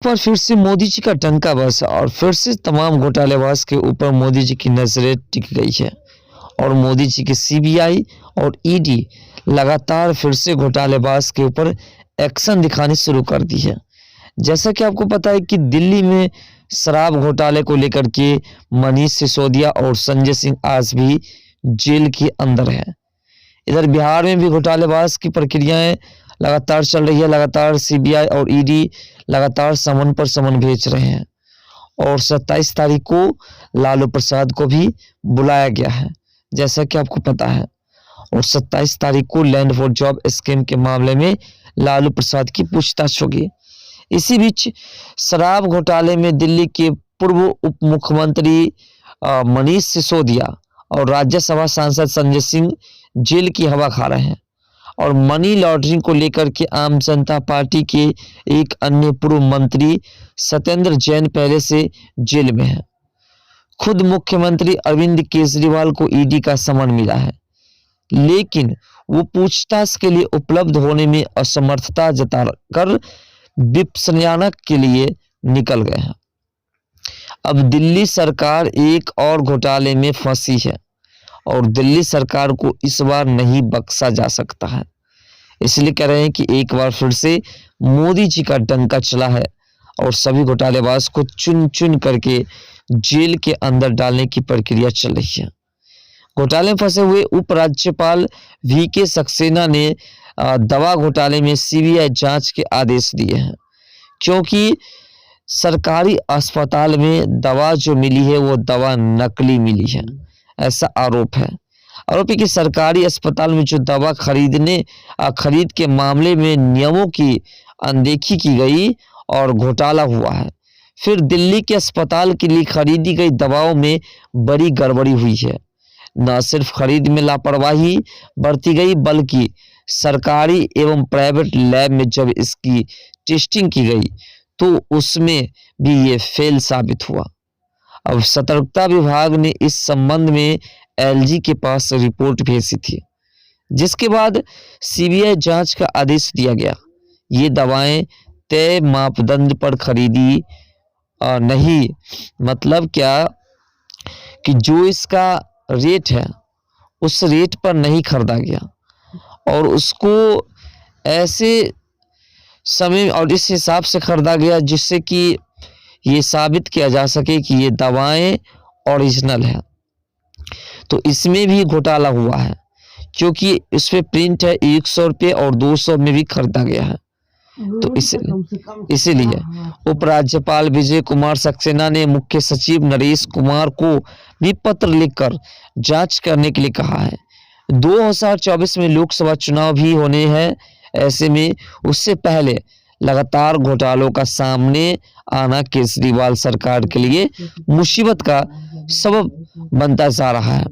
बार फिर से मोदी जी का डंका बजा और फिर से तमाम घोटालेबाज के ऊपर मोदी जी की नजरें टिक गई है और मोदी जी की सीबीआई और ईडी लगातार फिर से घोटालेबाज के ऊपर एक्शन दिखानी शुरू कर दी है। जैसा कि आपको पता है कि दिल्ली में शराब घोटाले को लेकर के मनीष सिसोदिया और संजय सिंह आज भी जेल के अंदर है। इधर बिहार में भी घोटालेबाज की प्रक्रियाएं लगातार चल रही है। लगातार सीबीआई और ईडी लगातार समन पर समन भेज रहे हैं और 27 तारीख को लालू प्रसाद को भी बुलाया गया है, जैसा कि आपको पता है। और 27 तारीख को लैंड फॉर जॉब स्कीम के मामले में लालू प्रसाद की पूछताछ होगी। इसी बीच शराब घोटाले में दिल्ली के पूर्व उप मुख्यमंत्री मनीष सिसोदिया और राज्यसभा सांसद संजय सिंह जेल की हवा खा रहे हैं और मनी लॉन्ड्रिंग को लेकर के आम जनता पार्टी के एक अन्य पूर्व मंत्री सत्येंद्र जैन पहले से जेल में है। खुद मुख्यमंत्री अरविंद केजरीवाल को ईडी का समन मिला है, लेकिन वो पूछताछ के लिए उपलब्ध होने में असमर्थता जताकर विपश्यना के लिए निकल गए हैं। अब दिल्ली सरकार एक और घोटाले में फंसी है और दिल्ली सरकार को इस बार नहीं बख्शा जा सकता है। इसलिए कह रहे हैं कि एक बार फिर से मोदी जी का डंका चला है और सभी घोटालेबाज को चुन चुन करके जेल के अंदर डालने की प्रक्रिया चल रही है। घोटाले में फंसे हुए उपराज्यपाल वीके सक्सेना ने दवा घोटाले में सीबीआई जांच के आदेश दिए हैं, क्योंकि सरकारी अस्पताल में दवा जो मिली है वो दवा नकली मिली है, ऐसा आरोप है। आरोप है कि सरकारी अस्पताल में जो दवा खरीद के मामले में नियमों की अनदेखी की गई और घोटाला हुआ है। फिर दिल्ली के अस्पताल के लिए खरीदी गई दवाओं में बड़ी गड़बड़ी हुई है। न सिर्फ खरीद में लापरवाही बरती गई, बल्कि सरकारी एवं प्राइवेट लैब में जब इसकी टेस्टिंग की गई तो उसमें भी ये फेल साबित हुआ। अब सतर्कता विभाग ने इस संबंध में एलजी के पास रिपोर्ट भेजी थी, जिसके बाद सीबीआई जांच का आदेश दिया गया। ये दवाएं तय मापदंड पर खरीदी नहीं, मतलब क्या कि जो इसका रेट है उस रेट पर नहीं खरीदा गया और उसको ऐसे समय और इस हिसाब से खरीदा गया जिससे कि ये साबित किया जा सके कि ये दवाएं ओरिजिनल है। तो इसमें भी घोटाला हुआ है, क्योंकि इस पे प्रिंट है 100 रुपये और 200 में भी खरीदा गया है। तो इसीलिए उपराज्यपाल विजय कुमार सक्सेना ने मुख्य सचिव नरेश कुमार को भी पत्र लिखकर जांच करने के लिए कहा है। 2024 में लोकसभा चुनाव भी होने हैं, ऐसे में उससे पहले लगातार घोटालों का सामने आना केजरीवाल सरकार के लिए मुसीबत का सबब बनता जा रहा है।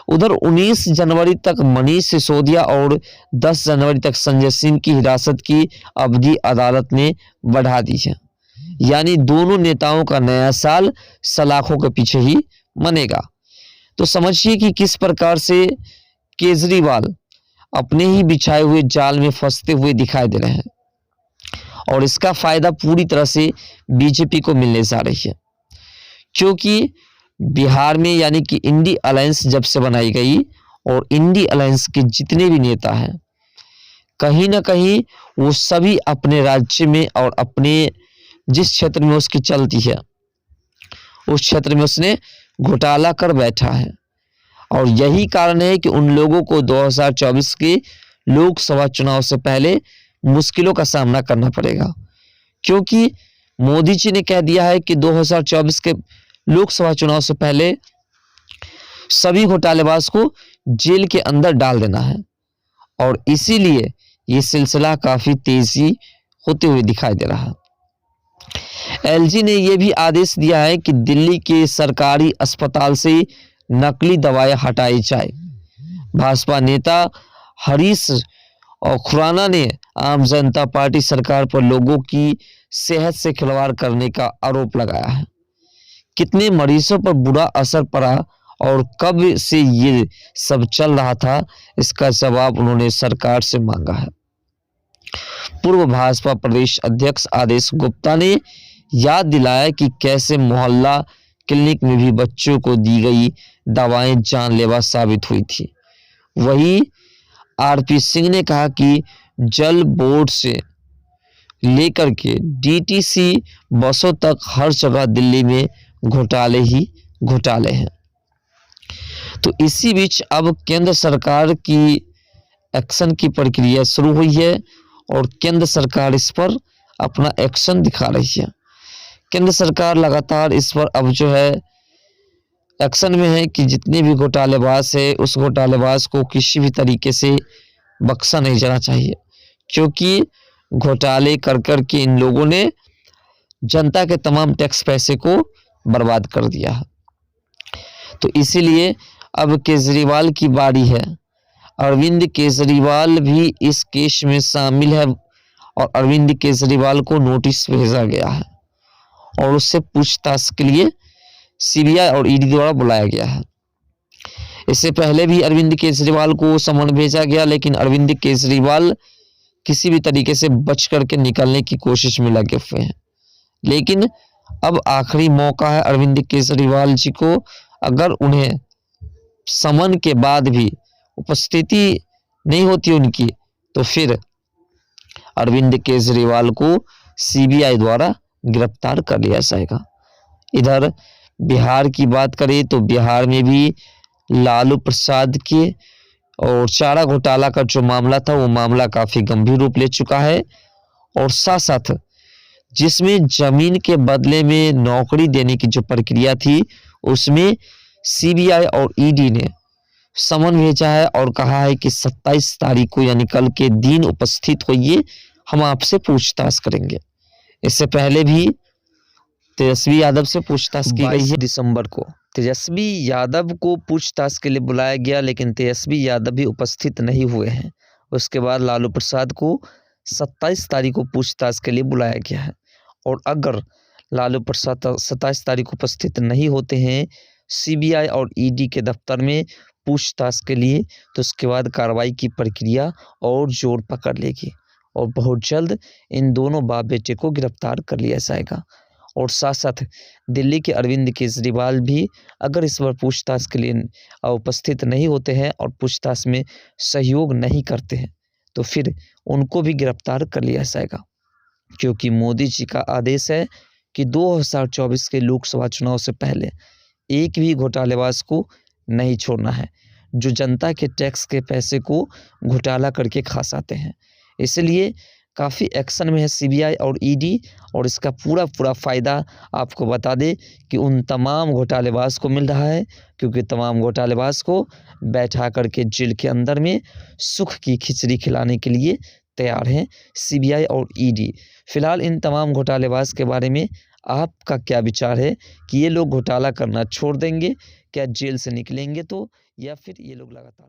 उधर 19 जनवरी तक मनीष सिसोदिया और 10 जनवरी तक संजय सिंह की हिरासत की अवधि अदालत ने बढ़ा दी है। यानी दोनों नेताओं का नया साल सलाखों के पीछे ही मनेगा। तो समझिए कि किस प्रकार से केजरीवाल अपने ही बिछाए हुए जाल में फंसते हुए दिखाई दे रहे हैं और इसका फायदा पूरी तरह से बीजेपी को मिलने जा रही है, क्योंकि बिहार में यानी कि इंडी अलायंस जब से बनाई गई और इंडी अलायंस के जितने भी नेता हैं, कहीं ना कहीं वो सभी अपने राज्य में और अपने जिस क्षेत्र में उसकी चलती है उस क्षेत्र में उसने घोटाला कर बैठा है। और यही कारण है कि उन लोगों को 2024 के लोकसभा चुनाव से पहले मुश्किलों का सामना करना पड़ेगा, क्योंकि मोदी जी ने कह दिया है कि 2024 के लोकसभा चुनाव से पहले सभी घोटालेबाज को जेल के अंदर डाल देना है। और इसीलिए ये सिलसिला काफी तेजी होते हुए दिखाई दे रहा है। एलजी ने यह भी आदेश दिया है कि दिल्ली के सरकारी अस्पताल से नकली दवाएं हटाई जाए। भाजपा नेता हरीश और खुराना ने आम जनता पार्टी सरकार पर लोगों की सेहत से खिलवाड़ करने का आरोप लगाया है। कितने मरीजों पर बुरा असर पड़ा और कब से ये सब चल रहा था, इसका जवाब उन्होंने सरकार से मांगा है। पूर्व भाजपा प्रदेश अध्यक्ष आदेश गुप्ता ने याद दिलाया कि कैसे मोहल्ला क्लिनिक में भी बच्चों को दी गई दवाएं जानलेवा साबित हुई थी। वहीं आरपी सिंह ने कहा कि जल बोर्ड से लेकर के डीटीसी बसों तक हर जगह दिल्ली में घोटाले ही घोटाले हैं। तो इसी बीच अब केंद्र सरकार की एक्शन की प्रक्रिया शुरू हुई है और केंद्र सरकार इस पर अपना एक्शन दिखा रही है। केंद्र सरकार लगातार इस पर अब जो है एक्शन में है कि जितने भी घोटालेबाज है उस घोटालेबाज को किसी भी तरीके से बख्शा नहीं जाना चाहिए, क्योंकि घोटाले कर के इन लोगों ने जनता के तमाम टैक्स पैसे को बर्बाद कर दिया है। तो इसीलिए अब केजरीवाल की बारी है। अरविंद केजरीवाल भी इस केस में शामिल है और अरविंद केजरीवाल को नोटिस भेजा गया है और उससे पूछताछ के लिए सीबीआई और ईडी द्वारा बुलाया गया है। इससे पहले भी अरविंद केजरीवाल को समन भेजा गया, लेकिन अरविंद केजरीवाल किसी भी तरीके से बच करके निकलने की कोशिश में लगे हुए हैं। लेकिन अब आखिरी मौका है अरविंद केजरीवाल जी को। अगर उन्हें समन के बाद भी उपस्थिति नहीं होती उनकी, तो फिर अरविंद केजरीवाल को सीबीआई द्वारा गिरफ्तार कर लिया जाएगा। इधर बिहार की बात करें तो बिहार में भी लालू प्रसाद के और चारा घोटाला का जो मामला था वो मामला काफी गंभीर रूप ले चुका है और साथ साथ जिसमें जमीन के बदले में नौकरी देने की जो प्रक्रिया थी उसमें सीबीआई और ईडी ने समन भेजा है और कहा है कि 27 तारीख को यानी कल के दिन उपस्थित होइए, हम आपसे पूछताछ करेंगे। इससे पहले भी तेजस्वी यादव से पूछताछ की गई है। दिसंबर को तेजस्वी यादव को पूछताछ के लिए बुलाया गया, लेकिन तेजस्वी यादव भी उपस्थित नहीं हुए हैं। उसके बाद लालू प्रसाद को 27 तारीख को पूछताछ के लिए बुलाया गया है और अगर लालू प्रसाद 27 तारीख को उपस्थित नहीं होते हैं सीबीआई और ईडी के दफ्तर में पूछताछ के लिए, तो उसके बाद कार्रवाई की प्रक्रिया और जोर पकड़ लेगी और बहुत जल्द इन दोनों बाप बेटे को गिरफ्तार कर लिया जाएगा। और साथ साथ दिल्ली के अरविंद केजरीवाल भी अगर इस बार पूछताछ के लिए उपस्थित नहीं होते हैं और पूछताछ में सहयोग नहीं करते हैं तो फिर उनको भी गिरफ्तार कर लिया जाएगा, क्योंकि मोदी जी का आदेश है कि 2024 के लोकसभा चुनाव से पहले एक भी घोटालेबाज को नहीं छोड़ना है जो जनता के टैक्स के पैसे को घोटाला करके खा जाते हैं। इसलिए काफ़ी एक्शन में है सीबीआई और ईडी और इसका पूरा फ़ायदा आपको बता दे कि उन तमाम घोटालेबाज को मिल रहा है, क्योंकि तमाम घोटालेबाज को बैठा करके जेल के अंदर में सुख की खिचड़ी खिलाने के लिए तैयार हैं सीबीआई और ईडी। फिलहाल इन तमाम घोटालेबाज के बारे में आपका क्या विचार है कि ये लोग घोटाला करना छोड़ देंगे, क्या जेल से निकलेंगे तो, या फिर ये लोग लगातार